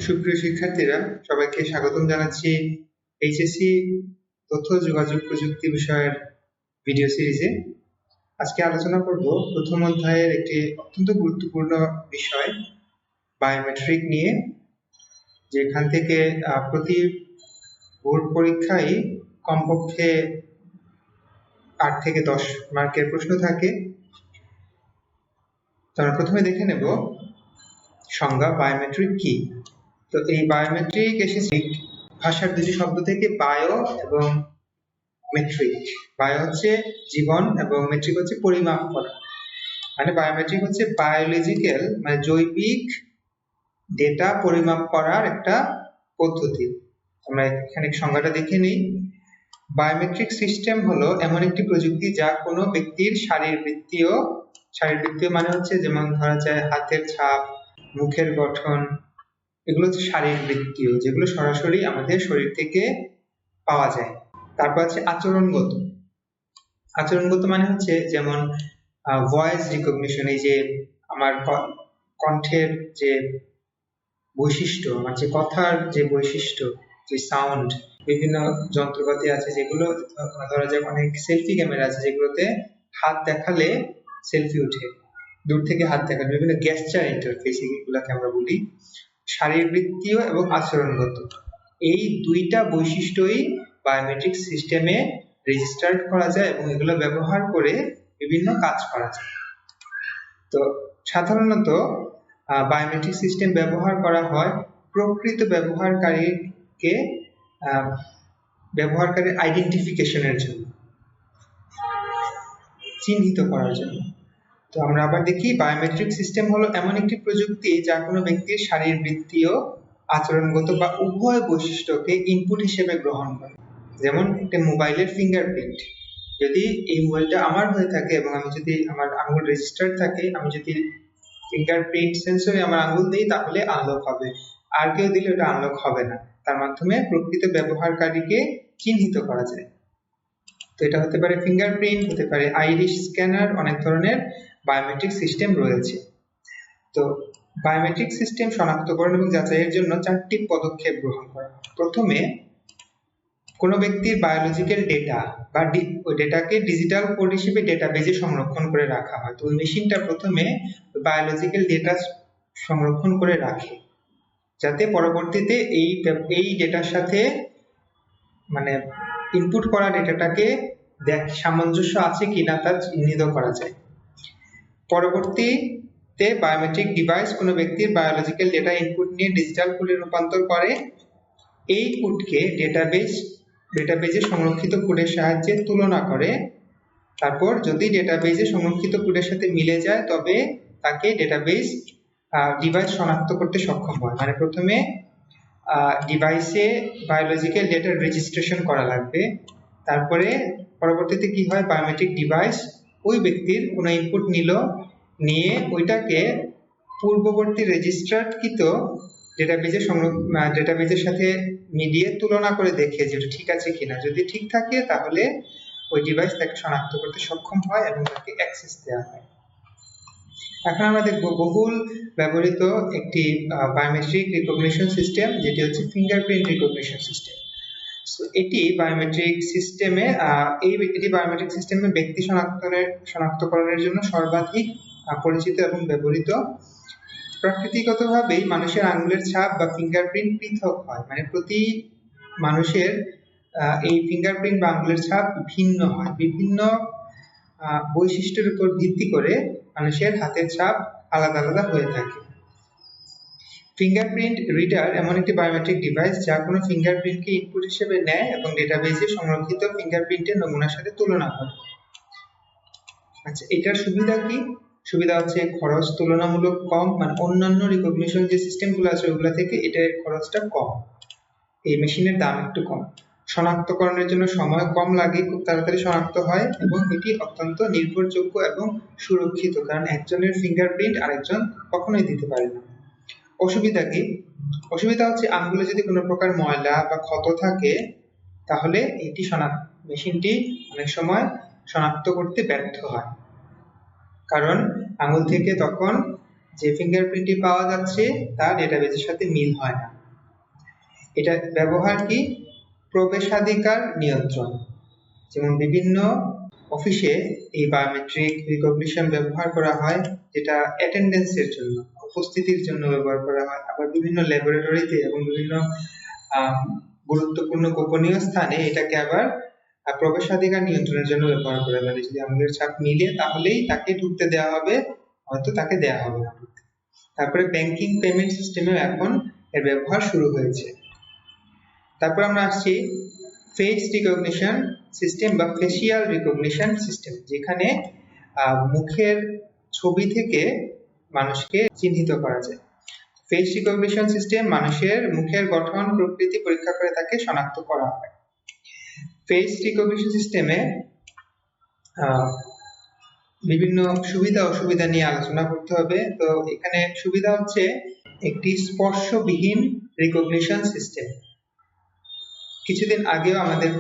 সুপ্রিয় শিক্ষার্থীরা, সবাইকে স্বাগতম জানাচ্ছি এইচএসসি তথ্য যোগাযোগ প্রযুক্তি বিষয়ের ভিডিও সিরিজে। আজকে আলোচনা করব প্রথম অধ্যায়ের একটি অত্যন্ত গুরুত্বপূর্ণ বিষয় বায়োমেট্রিক নিয়ে, যেখান থেকে প্রতি বোর্ড পরীক্ষায় কমপক্ষে 8 থেকে 10 মার্কের প্রশ্ন থাকে। তো আমরা প্রথমে দেখে নেব সংজ্ঞা বায়োমেট্রিক কি। তো এই বায়োমেট্রিক এসেছে ভাষার দুটি শব্দ থেকে, বায়ো এবং মেট্রিক। বায়ো হচ্ছে জীবন এবং মেট্রিক হচ্ছে পরিমাপ করা। মানে বায়োমেট্রিক হচ্ছে বায়োলজিক্যাল মানে জৈবিক ডেটা পরিমাপ করার একটা পদ্ধতি। আমরা এখানে সংজ্ঞাটা দেখে নিই। বায়োমেট্রিক সিস্টেম হলো এমন একটি প্রযুক্তি যা কোনো ব্যক্তির শারীরবৃত্তীয় মানে হচ্ছে যেমন ধরা যায় হাতের ছাপ, মুখের গঠন, এগুলো হচ্ছে শারীরবৃত্তীয়, যেগুলো সরাসরি আমাদের শরীর থেকে পাওয়া যায়। তারপর আছে আচরণগত মানে হচ্ছে যেমন ভয়েস রিকগনিশন, এই যে আমার কণ্ঠের যে বৈশিষ্ট্য, আমার যে কথার যে বৈশিষ্ট্য, যে সাউন্ড। বিভিন্ন যন্ত্রপাতি আছে যেগুলো ধরা যায়, অনেক সেলফি ক্যামেরা আছে যেগুলোতে হাত দেখালে সেলফি উঠে, দূর থেকে হাত দেখালে, বিভিন্ন গেস্টার ইন্টারফেস এগুলোকে আমরা বলি। শারীরবৃত্তীয় এবং আচরণগত, এই দুইটা বৈশিষ্ট্যই বায়োমেট্রিক সিস্টেমে রেজিস্টার্ড করা যায় এবং এগুলো ব্যবহার করে বিভিন্ন কাজ করা যায়। তো সাধারণত বায়োমেট্রিক সিস্টেম ব্যবহার করা হয় প্রকৃত ব্যবহারকারীর আইডেন্টিফিকেশনের জন্য, চিহ্নিত করার জন্য। তো আমরা আবার দেখি, বায়োমেট্রিক সিস্টেম হলো এমন একটি প্রযুক্তি যা কোনো ব্যক্তির শারীরবৃত্তীয়, আচরণগত বা উভয় বৈশিষ্ট্যকে ইনপুট হিসেবে গ্রহণ করে। যেমন একটা মোবাইলের ফিঙ্গারপ্রিন্ট, যদি এই মোবাইলটা আমার হয়ে থাকে এবং আমি যদি আমার আঙ্গুল রেজিস্টার থাকে, আমি যদি ফিঙ্গারপ্রিন্ট সেন্সরে আমার আঙ্গুল দিই তাহলে আনলক হবে, আর কেউ দিলে ওটা আনলক হবে না। তার মাধ্যমে প্রকৃত ব্যবহারকারীকে চিহ্নিত করা যায়। তো এটা হতে পারে ফিঙ্গারপ্রিন্ট, হতে পারে আইরিশ স্ক্যানার, অনেক ধরনের বায়োমেট্রিক সিস্টেম রয়েছে। তো বায়োমেট্রিক সিস্টেম শনাক্তকরণ এবং যাচাইয়ের জন্য 4টি পদক্ষেপ গ্রহণ করা হয়। প্রথমে কোনো ব্যক্তির বায়োলজিক্যাল ডেটা বা ওই ডেটাকে ডিজিটাল কোড হিসেবে ডেটাবেজে সংরক্ষণ করে রাখা হয়। তো ওই মেশিনটা প্রথমে বায়োলজিক্যাল ডেটা সংরক্ষণ করে রাখে, যাতে পরবর্তীতে এই ডেটার সাথে মানে ইনপুট করা ডেটাটাকে সামঞ্জস্য আছে কিনা তা চিহ্নিত করা যায়। পরবর্তীতে বায়োমেট্রিক ডিভাইস কোনো ব্যক্তির বায়োলজিক্যাল ডেটা ইনপুট নিয়ে ডিজিটাল কোডে রূপান্তর করে। এই কোডকে ডেটাবেজে সংরক্ষিত কোডের সাহায্যে তুলনা করে। তারপর যদি ডেটাবেজে সংরক্ষিত কোডের সাথে মিলে যায় তবে তাকে ডিভাইস শনাক্ত করতে সক্ষম হয়। মানে প্রথমে ডিভাইসে বায়োলজিক্যাল ডেটা রেজিস্ট্রেশন করা লাগবে। তারপরে পরবর্তীতে কি হয়, বায়োমেট্রিক ডিভাইস ওই ব্যক্তির কোনো ইনপুট নিয়ে ওইটাকে পূর্ববর্তী রেজিস্টার্ডকৃত ডেটাবেজের সাথে মিলিয়ে তুলনা করে দেখে যে এটা ঠিক আছে কিনা। যদি ঠিক থাকে তাহলে ওই ডিভাইস তাকে শনাক্ত করতে সক্ষম হয় এবং তাকে অ্যাক্সেস দেওয়া হয়। এখন আমরা দেখব বহুল ব্যবহৃত একটি বায়োমেট্রিক রিকগনিশন সিস্টেম, যেটি হচ্ছে ফিঙ্গারপ্রিন্ট রিকগনিশন সিস্টেম। এটি বায়োমেট্রিক সিস্টেমে ব্যক্তি শনাক্তকরণের জন্য সর্বাধিক পরিচিত এবং ব্যবহৃত। প্রাকৃতিকভাবেই মানুষের আঙ্গুলের ছাপ বা ফিঙ্গারপ্রিন্ট পৃথক হয়, মানে প্রতি মানুষের এই ফিঙ্গারপ্রিন্ট বা আঙ্গুলের ছাপ ভিন্ন হয়। বিভিন্ন বৈশিষ্ট্যের উপর ভিত্তি করে মানুষের হাতের ছাপ আলাদা আলাদা হয়ে থাকে। ফিঙ্গারপ্রিন্ট রিডার এমন একটি বায়োমেট্রিক ডিভাইস যা কোনো ফিঙ্গারপ্রিন্টকে ইনপুট হিসেবে নেয় এবং ডেটাবেজে সংরক্ষিত ফিঙ্গারপ্রিন্টের নমুনার সাথে তুলনা করে। আচ্ছা, এটার সুবিধা কি? সুবিধা হচ্ছে খরচ তুলনামূলক কম, মানে অন্যান্য রিকগনিশন যে সিস্টেমগুলো আছে ওগুলো থেকে এটার খরচটা কম, এই মেশিনের দাম একটু কম। শনাক্তকরণের জন্য সময় কম লাগে, খুব তাড়াতাড়ি শনাক্ত হয় এবং এটি অত্যন্ত নির্ভরযোগ্য এবং সুরক্ষিত, কারণ একজনের ফিঙ্গারপ্রিন্ট আরেকজন কখনোই দিতে পারে না। অসুবিধা কি? অসুবিধা হচ্ছে আঙ্গুলে যদি কোনো প্রকার ময়লা বা ক্ষত থাকে তাহলে মেশিনটি অনেক সময় শনাক্ত করতে ব্যর্থ হয়, কারণ আঙ্গুল থেকে তখন যে ফিঙ্গারপ্রিন্টটি পাওয়া যাচ্ছে তা ডেটাবেজের সাথে মিল হয় না। এটা ব্যবহার কি? প্রবেশাধিকার নিয়ন্ত্রণ। যেমন বিভিন্ন অফিসে এই বায়োমেট্রিক রিকগনিশন ব্যবহার করা হয়, যেটা অ্যাটেন্ডেন্সের জন্য, উপস্থিতির জন্য ব্যবহার করা হয়। আবার বিভিন্ন ল্যাবরেটরিতে এবং বিভিন্ন গুরুত্বপূর্ণ গোপনীয় স্থানে এটাকে আবার প্রবেশাধিকার নিয়ন্ত্রণের জন্য ব্যবহার করা যাবে। যদি আঙুলের ছাপ মিলে তাহলেই তাকে ঢুকতে দেওয়া হবে, হয়তো তাকে দেওয়া হবে না। তারপরে ব্যাংকিং পেমেন্ট সিস্টেমেও এখন এর ব্যবহার শুরু হয়েছে। তারপর আমরা আসছি ফেস রিকগনিশন সিস্টেম বা ফেসিয়াল রিকগনিশন সিস্টেম, যেখানে মুখের ছবি থেকে মানুষকে চিহ্নিত করা যায়। ফেস রিকগনিশন সিস্টেম মানুষের মুখের গঠন প্রকৃতি পরীক্ষা করে তাকে শনাক্ত করা হয়। ফেস রিকগনিশন সিস্টেমে বিভিন্ন সুবিধা অসুবিধা নিয়ে আলোচনা করতে হবে। তো এখানে সুবিধা হচ্ছে একটি স্পর্শবিহীন রিকগনিশন সিস্টেম। কিছুদিন আগেও আমাদের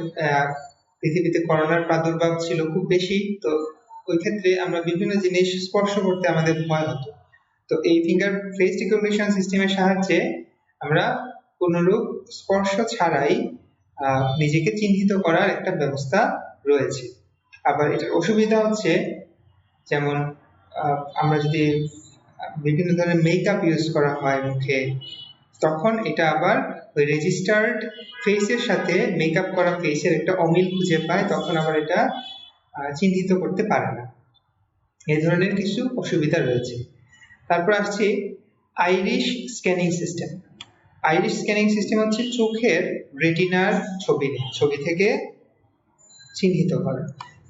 পৃথিবীতে করোনার প্রাদুর্ভাব ছিল খুব বেশি, তো ওই ক্ষেত্রে আমরা বিভিন্ন জিনিস স্পর্শ করতে আমাদের ভয় হতো। তো এই ফিঙ্গার ফেস রিকগনিশন সিস্টেমের সাহায্যে আমরা কোনরূপ স্পর্শ ছাড়াই নিজেকে চিহ্নিত করার একটা ব্যবস্থা রয়েছে। আবার এটার অসুবিধা হচ্ছে, যেমন আমরা যদি বিভিন্ন ধরনের মেকআপ ইউজ করা হয় মুখে, তখন এটা আবার ওই রেজিস্টার্ড ফেসের সাথে মেকআপ করা ফেসের একটা অমিল খুঁজে পায়, তখন আবার এটা চিহ্নিত করতে পারে না। এই ধরনের কিছু অসুবিধা রয়েছে। তারপর আসছে Irish scanning system. Irish scanning system হচ্ছে চোখের রেটিনার ছবি থেকে চিহ্নিত করা।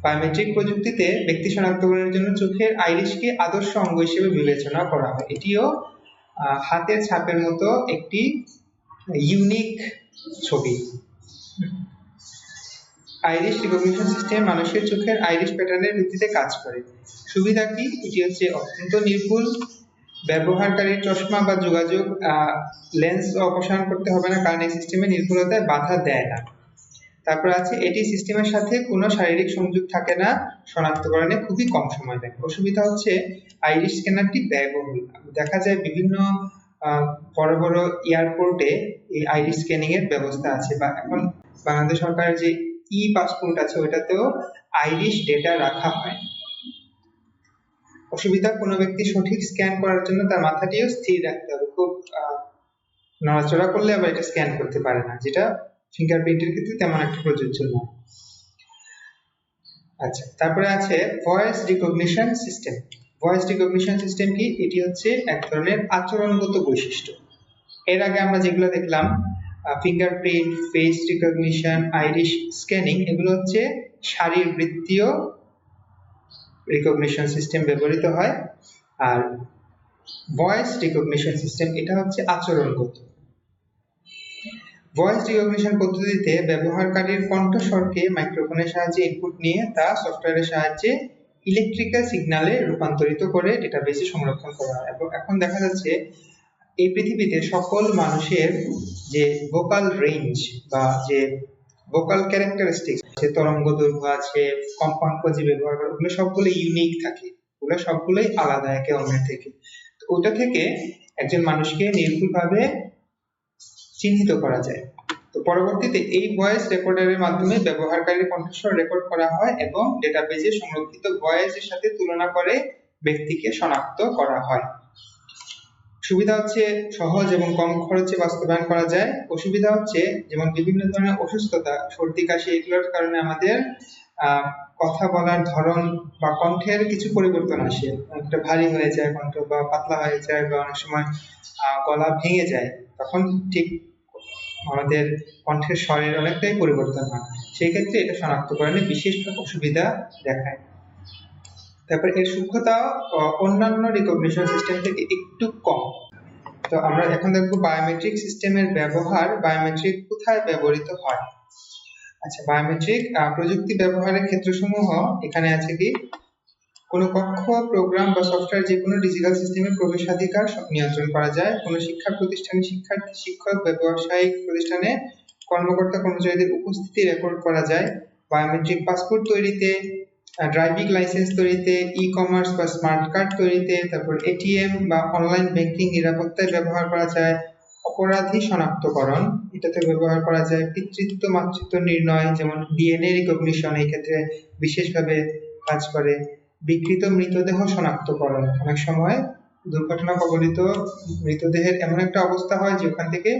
বায়োমেট্রিক প্রযুক্তিতে ব্যক্তি শনাক্তকরণের জন্য চোখের আইরিশকে আদর্শ অঙ্গ হিসেবে বিবেচনা করা হয়। এটিও হাতের ছাপের মতো একটি ইউনিক ছবি। আইরিশ রিকগনিশন সিস্টেম মানুষের চোখের আইরিশ প্যাটার্নের ভিত্তিতে কাজ করে। সুবিধা কি? এটি হচ্ছে অত্যন্ত নির্ভুল, ব্যবহারকারীর চশমা বা যোগাযোগ লেন্স অপসারণ করতে হবে না, কারণ এই সিস্টেমে নির্ভুলতায় বাধা দেয় না। তারপর আছে এটি সিস্টেমের সাথে কোনো শারীরিক সংযোগ থাকে না, শনাক্তকরণে খুবই কম সময় লাগে। অসুবিধা হচ্ছে আইরিশ স্ক্যানারটি ব্যয়বহুল। দেখা যায় বিভিন্ন বড় বড় এয়ারপোর্টে এই আইরিশ স্ক্যানিং এর ব্যবস্থা আছে, বা এখন বাংলাদেশ সরকারের যে ই পাসপোর্ট আছে ওইটাতেও আইরিশ ডেটা রাখা হয়। অসুবিধা, কোনো ব্যক্তি সঠিক স্ক্যান করার জন্য তার মাথাটিও স্থির রাখতে হবে, খুব নড়াচড়া করলে আবার এটা স্ক্যান করতে পারে না, যেটা ফিঙ্গারপ্রিন্টের ক্ষেত্রে তেমন একটা প্রযোজ্য নয়। আচ্ছা, তারপরে আছে voice recognition system. Voice recognition system কি? এটি হচ্ছে এক ধরনের আচরণগত বৈশিষ্ট্য। এর আগে আমরা যেগুলো দেখলাম, fingerprint, face recognition, Irish scanning, এগুলো হচ্ছে শারীরবৃত্তীয় রিকগনিশন সিস্টেম ব্যবহৃত হয়। আর ভয়েস রিকগনিশন সিস্টেম এটা হচ্ছে আচরণগত। ভয়েস রিকগনিশন পদ্ধতিতে ব্যবহারকারীর কণ্ঠস্বরকে মাইক্রোফোনের সাহায্যে ইনপুট নিয়ে তা সফটওয়্যারের সাহায্যে ইলেকট্রিক্যাল সিগন্যালে রূপান্তরিত করে ডেটাবেসে সংরক্ষণ করা হয়। এবং এখন দেখা যাচ্ছে এই পৃথিবীতে সকল মানুষের যে ভোকাল রেঞ্জ বা যে ভোকাল ক্যারেক্টারিস্টিক্স আছে, তরঙ্গ দৈর্ঘ্য আছে, কম্পাঙ্ক যে ব্যবহার করে, ওগুলো সবগুলো ইউনিক থাকে, ওগুলো সবগুলোই আলাদা একে অন্যের থেকে। তো ওটা থেকে একজন মানুষকে নির্ভুলভাবে চিহ্নিত করা যায়। তো পরবর্তীতে এই ভয়েস রেকর্ডারের মাধ্যমে ব্যবহারকারীর কণ্ঠস্বর রেকর্ড করা হয় এবং ডেটাবেজে সংরক্ষিত ভয়েসের সাথে তুলনা করে ব্যক্তিকে শনাক্ত করা হয়। সুবিধা হচ্ছে সহজ এবং কম খরচে বাস্তবায়ন করা যায়। অসুবিধা হচ্ছে যেমন বিভিন্ন ধরনের অসুস্থতা, সর্দি কাশি, এগুলোর কারণে আমাদের কথা বলার ধরন বা কণ্ঠের কিছু পরিবর্তন আসে, একটা ভারী হয়ে যায় কণ্ঠ, বা পাতলা হয়ে যায়, বা অনেক সময় গলা ভেঙে যায়, তখন ঠিক আমাদের কণ্ঠের স্বরের অনেকটাই পরিবর্তন হয়। সেই ক্ষেত্রে এটা শনাক্তকরণে বিশেষ অসুবিধা দেখায়। তারপর এর সূক্ষ্মতা অন্যান্য রিকগনিশন সিস্টেম থেকে একটু কম। তো আমরা এখন দেখবো বায়োমেট্রিক সিস্টেমের ব্যবহার, বায়োমেট্রিক কোথায় ব্যবহৃত হয়। আচ্ছা, বায়োমেট্রিক প্রযুক্তি ব্যবহারের ক্ষেত্রসমূহ এখানে আছে কি? কোনো কক্ষ, প্রোগ্রাম বা সফটওয়্যার যে কোনো ডিজিটাল সিস্টেমে প্রবেশাধিকার নিয়ন্ত্রণ করা যায়। কোনো শিক্ষা প্রতিষ্ঠানে শিক্ষার্থী, শিক্ষক, ব্যবসায়িক প্রতিষ্ঠানে কর্মকর্তা, কর্মচারীদের উপস্থিতি রেকর্ড করা যায়। বায়োমেট্রিক পাসপোর্ট তৈরিতে, ড্রাইভিং লাইসেন্স তৈরিতে, ই কমার্স বা স্মার্ট কার্ড তৈরিতে, তারপর এটিএম বা অনলাইন ব্যাংকিং নিরাপত্তায় ব্যবহার করা যায়। অপরাধী শনাক্তকরণ, এটাতে ব্যবহার করা যায় পিতৃত্ব মাতৃত্ব নির্ণয়, যেমন ডিএনএ রিকগনিশন এই ক্ষেত্রে বিশেষভাবে কাজ করে। বিকৃত মৃতদেহ শনাক্তকরণ, অনেক সময় দুর্ঘটনা কবলিত মৃতদেহের এমন একটা অবস্থা হয় যে ওখান থেকে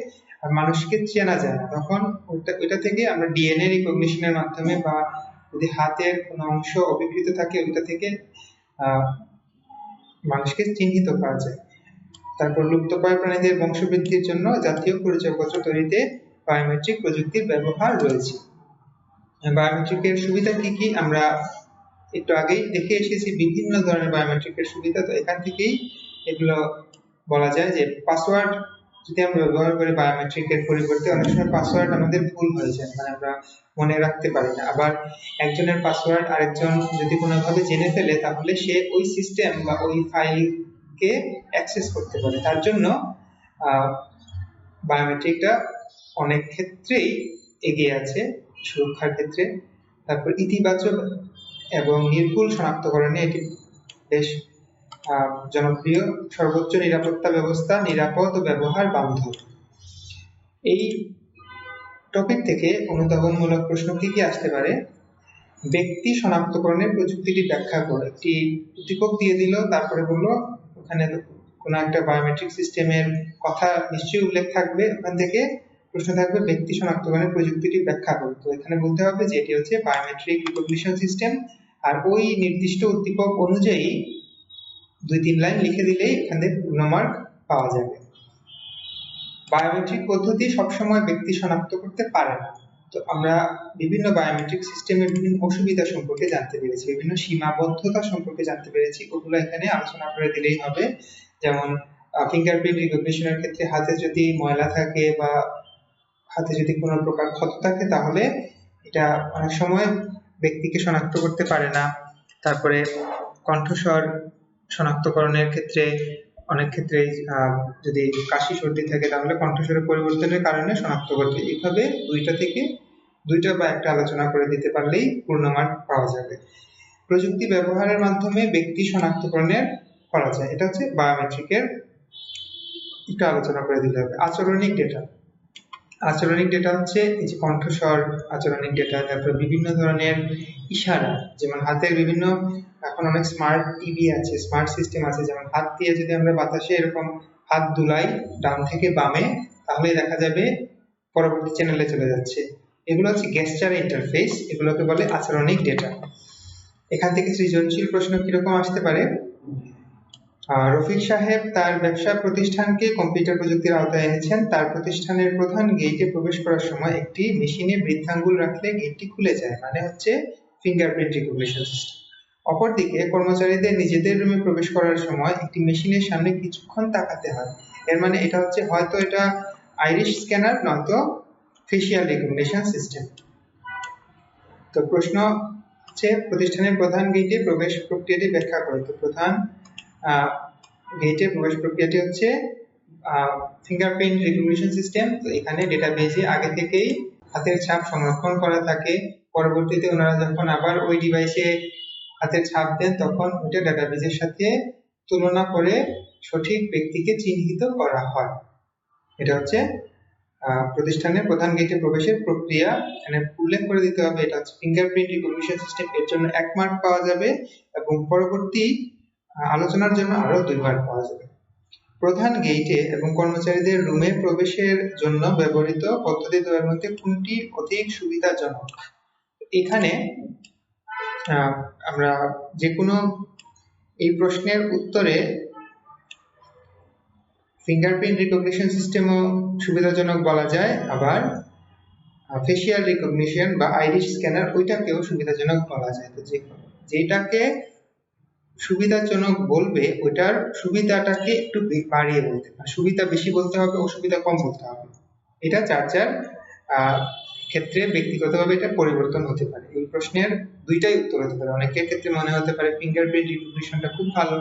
মানুষকে চেনা যায় না, তখন ওইটা থেকে আমরা ডিএনএ রিকগনিশনের মাধ্যমে বা যদি হাতের কোনো অংশ অবিকৃত থাকে ওইটা থেকে মানুষকে চিহ্নিত করা যায়। তারপর লুপ্তপ্রায় প্রাণীদের বংশবৃদ্ধির জন্য জাতীয় পরিচয়পত্র তৈরিতে বায়োমেট্রিক প্রযুক্তির ব্যবহার রয়েছে। বায়োমেট্রিকের সুবিধা কি কি আমরা একটু আগেই দেখে এসেছি, বিভিন্ন ধরনের বায়োমেট্রিকের সুবিধা, তো এখান থেকেই এগুলো বলা যায় যে পাসওয়ার্ড যদি আমরা ব্যবহার করি বায়োমেট্রিকের পরিবর্তে, অনেক সময় পাসওয়ার্ড আমাদের ভুল হয়ে যায়, মানে আমরা মনে রাখতে পারি না। আবার একজনের পাসওয়ার্ড আরেকজন যদি কোনোভাবে জেনে ফেলে তাহলে সে ওই সিস্টেম বা ওই ফাইলকে অ্যাক্সেস করতে পারে। তার জন্য বায়োমেট্রিকটা অনেক ক্ষেত্রেই এগিয়ে আছে সুরক্ষার ক্ষেত্রে। তারপর ইতিবাচক এবং নির্ভুল শনাক্তকরণে এটি বেশ জনপ্রিয়। সর্বোচ্চ নিরাপত্তা ব্যবস্থা, নিরাপদ ও ব্যবহার বান্ধব। এই টপিক থেকে অনুধাবনমূলক প্রশ্ন কি কি আসতে পারে? ব্যক্তি শনাক্তকরণের প্রযুক্তিটি ব্যাখ্যা করে, একটি উদ্দীপক দিয়ে দিল, তারপরে বললো ওখানে কোনো একটা বায়োমেট্রিক সিস্টেমের কথা নিশ্চয়ই উল্লেখ থাকবে, ওখান থেকে প্রশ্ন থাকবে ব্যক্তি শনাক্তকরণের প্রযুক্তিটি ব্যাখ্যা করে। তো এখানে বলতে হবে যে এটি হচ্ছে বায়োমেট্রিক রিকগনিশন সিস্টেম, আর ওই নির্দিষ্ট উদ্দীপক অনুযায়ী 2-3 লাইন লিখে দিলেই এখানে পূর্ণ মার্ক পাওয়া যাবে। বায়োমেট্রিক পদ্ধতি সবসময় ব্যক্তি শনাক্ত করতে পারে না। তো আমরা বিভিন্ন বায়োমেট্রিক সিস্টেমের বিভিন্ন অসুবিধা সম্পর্কে জানতে পেরেছি, বিভিন্ন সীমাবদ্ধতা সম্পর্কে জানতে পেরেছি, ওগুলো এখানে আলোচনা করে দিলেই হবে। যেমন ফিঙ্গারপ্রিন্ট রিকগনিশনের ক্ষেত্রে হাতে যদি ময়লা থাকে বা হাতে যদি কোনো প্রকার ক্ষত থাকে তাহলে এটা অনেক সময় ব্যক্তিকে শনাক্ত করতে পারে না। তারপরে কণ্ঠস্বর শনাক্তকরণের ক্ষেত্রে অনেক ক্ষেত্রে যদি কাশি সর্দি থাকে তাহলে কণ্ঠস্বরের পরিবর্তনের কারণে শনাক্ত করতে, এইভাবে দুইটা বা একটা আলোচনা করে দিতে পারলেই পূর্ণ মার্ক পাওয়া যাবে। প্রযুক্তি ব্যবহারের মাধ্যমে ব্যক্তি শনাক্তকরণের করা যায়, এটা হচ্ছে বায়োমেট্রিকের একটু আলোচনা করে দিতে হবে। আচরণিক ডেটা, আচরণিক ডেটা হচ্ছে এই যে কণ্ঠস্বর, আচরণিক ডেটা, তারপর বিভিন্ন ধরনের ইশারা, যেমন হাতের বিভিন্ন, এখন অনেক স্মার্ট টিভি আছে, স্মার্ট সিস্টেম আছে, যেমন হাত দিয়ে যদি আমরা বাতাসে এরকম হাত দুলাই ডান থেকে বামে, তাহলে দেখা যাবে পরবর্তী চ্যানেলে চলে যাচ্ছে। এগুলো হচ্ছে গেস্টার ইন্টারফেস, এগুলোকে বলে আচরণিক ডেটা। এখান থেকে সৃজনশীল প্রশ্ন কিরকম আসতে পারে? রফিক সাহেব তার ব্যবসা প্রতিষ্ঠানকে কম্পিউটার প্রযুক্তির আওতায় এনেছেন। তার প্রতিষ্ঠানের প্রধান গেটে প্রবেশ করার সময় একটি মেশিনে বৃদ্ধাঙ্গুল রাখলে গেটটি খুলে যায়, মানে হচ্ছে ফিঙ্গারপ্রিন্ট রিকগনিশন সিস্টেম। অপরদিকে কর্মচারীদের নিজেদের রুমে প্রবেশ করার সময় একটি মেশিনের সামনে কিছুক্ষণ তাকাতে হয়, এর মানে এটা হচ্ছে হয়তো এটা আইরিশ স্ক্যানার নয়তো ফেশিয়াল রিকগনিশন সিস্টেম। তো প্রশ্ন হচ্ছে প্রতিষ্ঠানের প্রধান গেটে প্রবেশ প্রক্রিয়াটি ব্যাখ্যা করে। তো প্রধান গেটে প্রবেশ প্রক্রিয়াটি হচ্ছে ফিঙ্গারপ্রিন্ট রিকগনিশন সিস্টেম। তো এখানে ডেটাবেজে আগে থেকেই হাতের ছাপ সংরক্ষণ করা থাকে, পরবর্তীতে ওনারা যখন আবার ওই ডিভাইসে হাতের ছাপ দেন তখন ওইটা ডেটাবেজের সাথে তুলনা করে সঠিক ব্যক্তিকে চিহ্নিত করা হয়। এটা হচ্ছে প্রতিষ্ঠানের প্রধান গেটে প্রবেশের প্রক্রিয়া। এখানে উল্লেখ করে দিতে হবে এটা হচ্ছে ফিঙ্গারপ্রিন্ট রিকগনিশন সিস্টেম, এর জন্য 1 মার্ক পাওয়া যাবে এবং পরবর্তী আলোচনার জন্য আরো 2 মার্ক পাওয়া যাবে। প্রধান গেটে এবং কর্মচারীদের রুমে প্রবেশের জন্য ব্যবহৃত পদ্ধতি দ্বয়ের মধ্যে কোনটি অধিক সুবিধাজনক? এখানে আমরা যে কোনো এই প্রশ্নের উত্তরে ফিঙ্গারপ্রিন্ট রিকগনিশন সিস্টেমও সুবিধাজনক বলা যায়, আবার ফেশিয়াল রিকগনিশন বা আইরিশ স্ক্যানার ওইটাকেও সুবিধাজনক বলা যায়। তো যেটাকে সুবিধাজনক বলবে ওইটার সুবিধাটাকে একটু বাড়িয়ে বলতে হবে, সুবিধা বেশি বলতে হবে, অসুবিধা কম বলতে হবে। এটা যার ক্ষেত্রে ব্যক্তিগতভাবে এটা পরিবর্তন হতে পারে। এই প্রশ্নের দুইটাই উত্তর হতে পারে। অনেকের ক্ষেত্রে মনে হতে পারে ফিঙ্গারপ্রিন্ট রিকগনিশনটা খুব ভালো,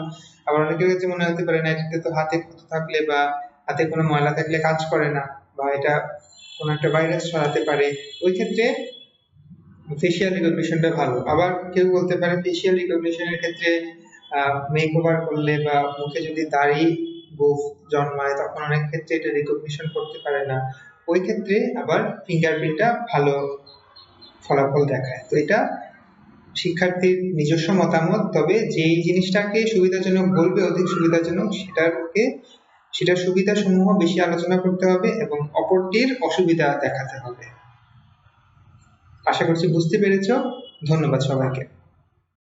আবার অনেকের ক্ষেত্রে মনে হতে পারে না, এটাতে তো হাতে ক্ষত থাকলে বা হাতে কোনো ময়লা থাকলে কাজ করে না, বা এটা কোনো একটা ভাইরাস ছড়াতে পারে, ওই ক্ষেত্রে ফেশিয়াল রিকগনিশনটা ভালো। আবার কেউ বলতে পারে ফেশিয়াল রিকগনিশনের ক্ষেত্রে মেকওভার করলে বা মুখে যদি দাড়ি গোঁফ জন্মায় তখন অনেক ক্ষেত্রে এটা রিকগনিশন করতে পারে না, ওই ক্ষেত্রে আবার ফিঙ্গারপ্রিন্টটা ভালো ফলাফল দেখায়। তো এটা শিক্ষার্থীর নিজস্ব মতামত, তবে যেই জিনিসটাকে সুবিধাজনক বলবে, অধিক সুবিধাজনক, সেটার সুবিধা সমূহ বেশি আলোচনা করতে হবে এবং অপরটির অসুবিধা দেখাতে হবে। আশা করছি বুঝতে পেরেছো। ধন্যবাদ সবাইকে।